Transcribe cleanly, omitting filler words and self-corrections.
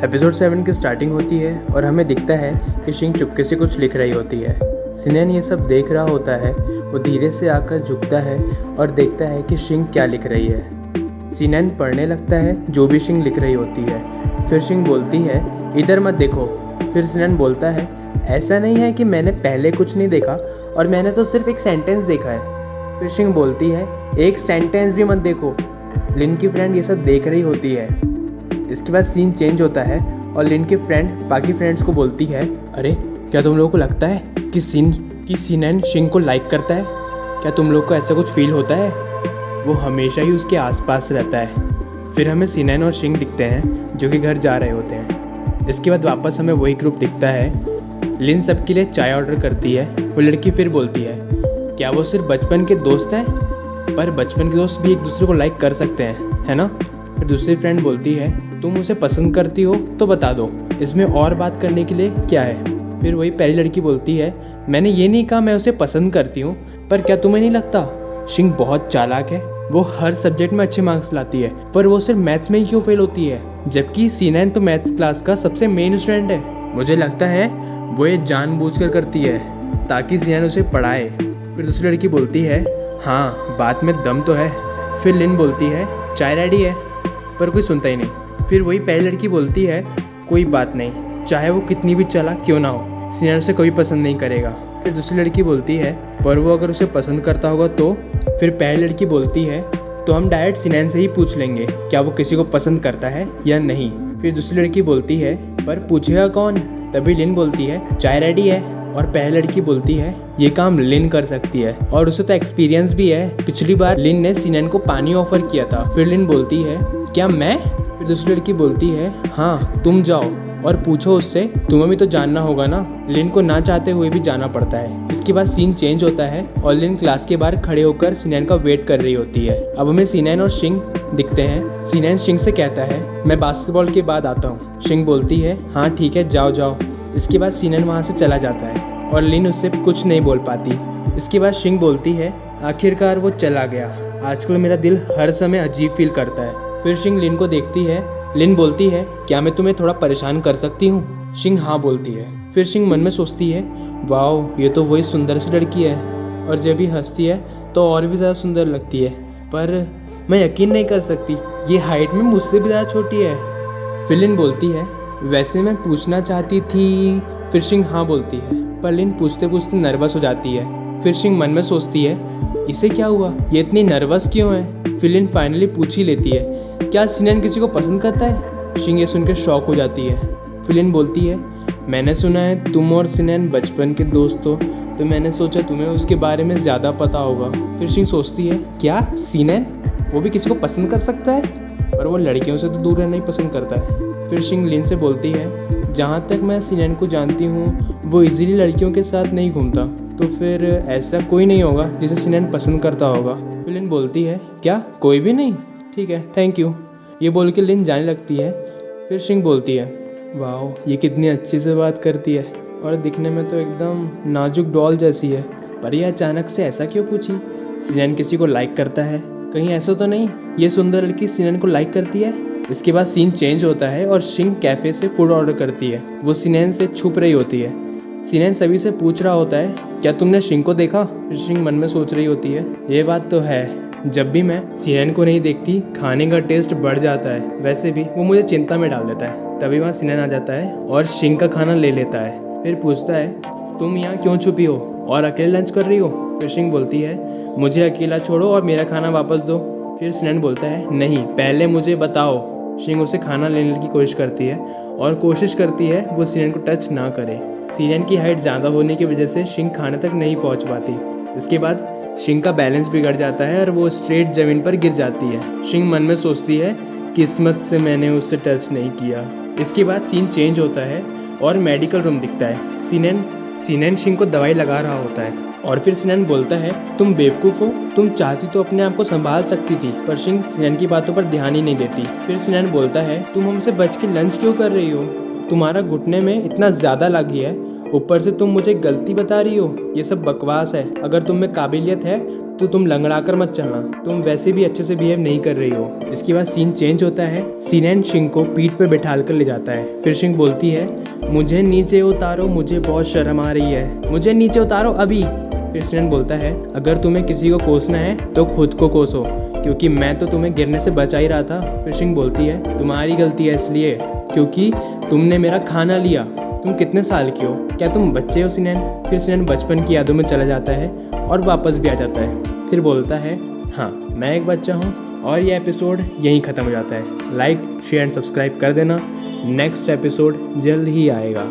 Episode 7 की starting होती है और हमें दिखता है कि शिंग चुपके से कुछ लिख रही होती है। सिनेन ये सब देख रहा होता है। वो धीरे से आकर झुकता है और देखता है कि शिंग क्या लिख रही है। सिनेन पढ़ने लगता है जो भी शिंग लिख रही होती है। फिर शिंग बोलती है, इधर मत देखो। फिर सिनेन बोलता है, ऐसा नहीं है कि मैंने पहले कुछ नहीं देखा और मैंने तो सिर्फ एक सेंटेंस देखा है। फिर शिंग बोलती है, एक सेंटेंस भी मत देखो। लिन की फ्रेंड ये सब देख रही होती है। इसके बाद सीन चेंज होता है और लिन की फ्रेंड बाकी फ्रेंड्स को बोलती है, अरे क्या तुम लोगों को लगता है कि सिनेन शिंग को लाइक करता है? क्या तुम लोग को ऐसा कुछ फील होता है? वो हमेशा ही उसके आसपास रहता है। फिर हमें सिनेन और शिंग दिखते हैं जो कि घर जा रहे होते हैं। इसके बाद वापस हमें वही ग्रुप दिखता है। लिन सबके लिए चाय ऑर्डर करती है। वो लड़की फिर बोलती है, क्या वो सिर्फ बचपन के दोस्त हैं? पर बचपन के दोस्त भी एक दूसरे को लाइक कर सकते हैं, है ना? फिर दूसरी फ्रेंड बोलती है, तुम उसे पसंद करती हो तो बता दो, इसमें और बात करने के लिए क्या है? फिर वही पहली लड़की बोलती है, मैंने ये नहीं कहा मैं उसे पसंद करती हूँ, पर क्या तुम्हें नहीं लगता शिंग बहुत चालाक है? वो हर सब्जेक्ट में अच्छे मार्क्स लाती है, पर वो सिर्फ मैथ्स में ही क्यों फेल होती है? जबकि सिनेन तो मैथ्स क्लास का सबसे मेन स्टूडेंट है। मुझे लगता है वो ये जानबूझकर करती है ताकि सिनेन उसे पढ़ाए। फिर दूसरी लड़की बोलती है, हाँ बात में दम तो है। फिर लिन बोलती है, चाय रेडी है, पर कोई सुनता ही नहीं। फिर वही पहली लड़की बोलती है, कोई बात नहीं, चाहे वो कितनी भी चालाक क्यों ना हो, सिनेन उसे कभी पसंद नहीं करेगा। फिर दूसरी लड़की बोलती है, पर वो अगर उसे पसंद करता होगा तो? फिर पहली लड़की बोलती है, तो हम डायरेक्ट सिनेन से ही पूछ लेंगे क्या वो किसी को पसंद करता है या नहीं। फिर दूसरी लड़की बोलती है, पर पूछेगा कौन? तभी लिन बोलती है, चाय रेडी है। और पहली लड़की बोलती है, ये काम लिन कर सकती है और उसे तो एक्सपीरियंस भी है। पिछली बार लिन ने सिनेन को पानी ऑफर किया था। फिर लिन बोलती है, क्या मैं? फिर दूसरी लड़की बोलती है, हाँ तुम जाओ और पूछो उससे, तुम्हें भी तो जानना होगा ना। लिन को ना चाहते हुए भी जाना पड़ता है। इसके बाद सीन चेंज होता है और लिन क्लास के बाहर खड़े होकर सिनेन का वेट कर रही होती है। अब हमें सिनेन और शिंग दिखते हैं। सिनेन शिंग से कहता है, मैं बास्केटबॉल के बाद आता हूँ। शिंग बोलती है, हाँ ठीक है जाओ जाओ। इसके बाद सिनेन वहाँ से चला जाता है और लिन उससे कुछ नहीं बोल पाती। इसके बाद शिंग बोलती है, आखिरकार वो चला गया। आजकल मेरा दिल हर समय अजीब फील करता है। फिर शिंग लिन को देखती है। लिन बोलती है, क्या मैं तुम्हें थोड़ा परेशान कर सकती हूँ? शिंग हाँ बोलती है। फिर शिंग मन में सोचती है, वाह ये तो वही सुंदर सी लड़की है, और जब भी हंसती है तो और भी ज़्यादा सुंदर लगती है, पर मैं यकीन नहीं कर सकती ये हाइट में मुझसे भी ज़्यादा छोटी है। फिर लिन बोलती है, वैसे मैं पूछना चाहती थी। फिर शिंग हाँ बोलती है, पर लिन पूछते पूछते नर्वस हो जाती है। फिर शिंग मन में सोचती है, इसे क्या हुआ, ये इतनी नर्वस क्यों है? फिर लिन फाइनली पूछ ही लेती है, क्या सिनेन किसी को पसंद करता है? शिंग ये सुनकर शॉक हो जाती है। फिर लिन बोलती है, मैंने सुना है तुम और सिनेन बचपन के दोस्त हो, तो मैंने सोचा तुम्हें उसके बारे में ज़्यादा पता होगा। फिर शिंग सोचती है, क्या सिनेन वो भी किसी को पसंद कर सकता है? पर वो लड़कियों से तो दूर रहना ही पसंद करता है। फिर शिंग लिन से बोलती है, जहाँ तक मैं सिनेन को जानती हूँ वो इजीली लड़कियों के साथ नहीं घूमता, तो फिर ऐसा कोई नहीं होगा जिसे सिनेन पसंद करता होगा। फिर लिन बोलती है, क्या कोई भी नहीं? ठीक है थैंक यू। ये बोल के लिन जाने लगती है। फिर शिंग बोलती है, वाह ये कितनी अच्छी से बात करती है और दिखने में तो एकदम नाजुक डॉल जैसी है, पर ये अचानक से ऐसा क्यों पूछी? सिनेन किसी को लाइक करता है? कहीं ऐसा तो नहीं ये सुंदर लड़की सिनेन को लाइक करती है? इसके बाद सीन चेंज होता है और शिंग कैफे से फूड ऑर्डर करती है। वो सिनेन से छुप रही होती है। सिनेन सभी से पूछ रहा होता है, क्या तुमने शिंग को देखा? फिर शिंग मन में सोच रही होती है, ये बात तो है, जब भी मैं सिनेन को नहीं देखती खाने का टेस्ट बढ़ जाता है। वैसे भी वो मुझे चिंता में डाल देता है। तभी वहाँ सिनेन आ जाता है और शिंग का खाना ले लेता है। फिर पूछता है, तुम यहाँ क्यों छुपी हो और अकेले लंच कर रही हो? फिर शिंग बोलती है, मुझे अकेला छोड़ो और मेरा खाना वापस दो। फिर सिनेन बोलता है, नहीं पहले मुझे बताओ। शिंग उसे खाना लेने की कोशिश करती है और कोशिश करती है वो सिनेन को टच ना करे। सिनेन की हाइट ज़्यादा होने की वजह से शिंग खाने तक नहीं पहुंच पाती। इसके बाद शिंग का बैलेंस बिगड़ जाता है और वो स्ट्रेट ज़मीन पर गिर जाती है। शिंग मन में सोचती है, किस्मत से मैंने उससे टच नहीं किया। इसके बाद सीन चेंज होता है और मेडिकल रूम दिखता है। सिनेन शिंग को दवाई लगा रहा होता है और फिर सिनेन बोलता है, तुम बेवकूफ़ हो, तुम चाहती तो अपने आप को संभाल सकती थी। पर शिंग सिनेन की बातों पर ध्यान ही नहीं देती। फिर सिनेन बोलता है, तुम हमसे बच के लंच क्यों कर रही हो? तुम्हारा घुटने में इतना ज़्यादा लगी है, ऊपर से तुम मुझे गलती बता रही हो, ये सब बकवास है। अगर तुम में काबिलियत है तो तुम लंगड़ा कर मत चलना, तुम वैसे भी अच्छे से बिहेव नहीं कर रही हो। इसके बाद सीन चेंज होता है। सिनेन शिंग को पीठ पे बिठाल कर ले जाता है। फिर शिंग बोलती है, मुझे नीचे उतारो, मुझे बहुत शर्म आ रही है, मुझे नीचे उतारो अभी। फिर सिनेन बोलता है, अगर तुम्हें किसी को कोसना है तो खुद को कोसो, क्योंकि मैं तो तुम्हें गिरने से बचा ही रहा था। फिर शिंग बोलती है, तुम्हारी गलती है इसलिए क्योंकि तुमने मेरा खाना लिया। तुम कितने साल की हो, क्या तुम बच्चे हो सिनेन? फिर सिनेन बचपन की यादों में चला जाता है और वापस भी आ जाता है। फिर बोलता है, हाँ मैं एक बच्चा हूँ। और ये एपिसोड यहीं ख़त्म हो जाता है। लाइक शेयर एंड सब्सक्राइब कर देना, नेक्स्ट एपिसोड जल्द ही आएगा।